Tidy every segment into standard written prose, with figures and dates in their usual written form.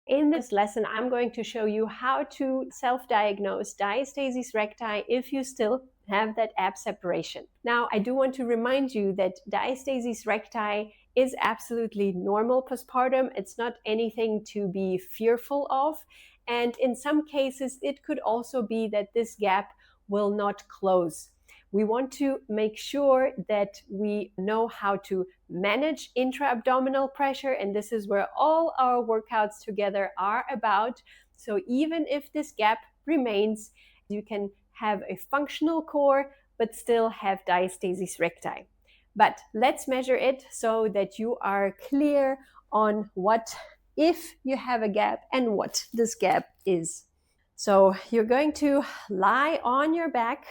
In this lesson, I'm going to show you how to self-diagnose diastasis recti if you still have that ab separation. Now, I do want to remind you that diastasis recti is absolutely normal postpartum. It's not anything to be fearful of. And in some cases, it could also be that this gap will not close. We want to make sure that we know how to manage intra-abdominal pressure, and this is where all our workouts together are about. So even if this gap remains, you can have a functional core but still have diastasis recti. But let's measure it so that you are clear on what if you have a gap and what this gap is. So you're going to lie on your back.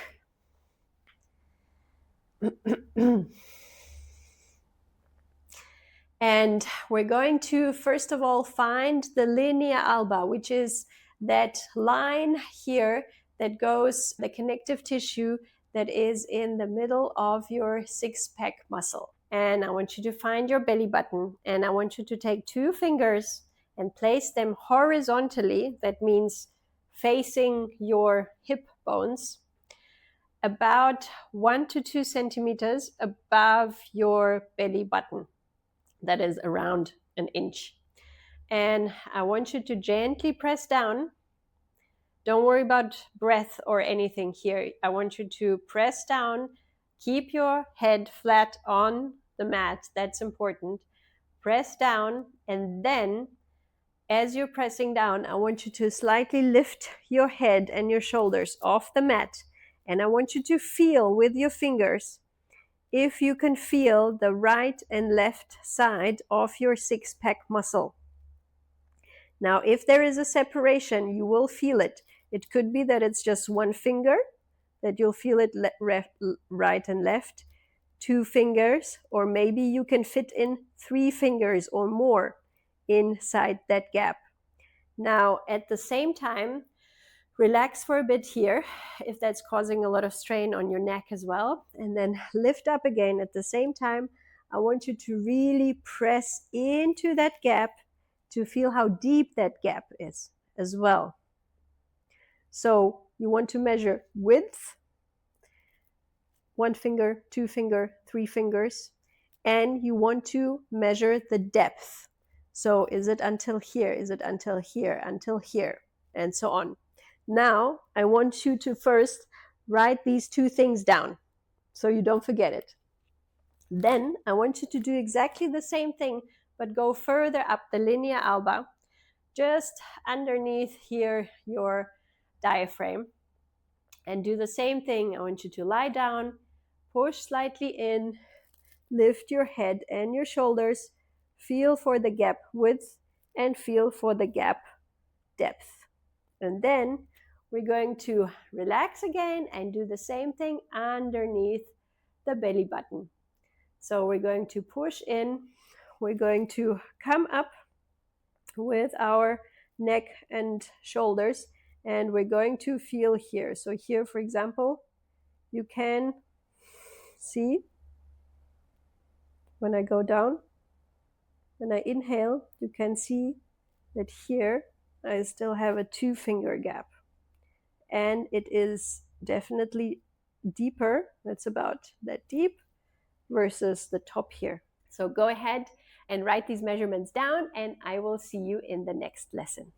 And we're going to, first of all, find the linea alba, which is that line here that goes, the connective tissue that is in the middle of your six-pack muscle. And I want you to find your belly button, and I want you to take 2 fingers and place them horizontally, that means facing your hip bones, about 1 to 2 centimeters above your belly button. That is around an inch. And I want you to gently press down. Don't worry about breath or anything here. I want you to press down. Keep your head flat on the mat. That's important. Press down, and then as you're pressing down, I want you to slightly lift your head and your shoulders off the mat. And I want you to feel with your fingers if you can feel the right and left side of your six-pack muscle. Now, if there is a separation, you will feel it. It could be that it's just 1 finger, that you'll feel it right and left, 2 fingers, or maybe you can fit in 3 fingers or more inside that gap. Now, at the same time, relax for a bit here if that's causing a lot of strain on your neck as well. And then lift up again at the same time. I want you to really press into that gap to feel how deep that gap is as well. So you want to measure width, 1 finger, 2 finger, 3 fingers, and you want to measure the depth. So is it until here? Is it until here? Until here? And so on. Now, I want you to first write these 2 things down so you don't forget it. Then I want you to do exactly the same thing, but go further up the linea alba, just underneath here your diaphragm, and do the same thing. I want you to lie down, push slightly in, lift your head and your shoulders, feel for the gap width and feel for the gap depth. And then we're going to relax again and do the same thing underneath the belly button. So we're going to push in, we're going to come up with our neck and shoulders, and we're going to feel here. So here, for example, you can see when I go down, when I inhale, you can see that here I still have a 2-finger gap. And it is definitely deeper. That's about that deep versus the top here. So go ahead and write these measurements down, and I will see you in the next lesson.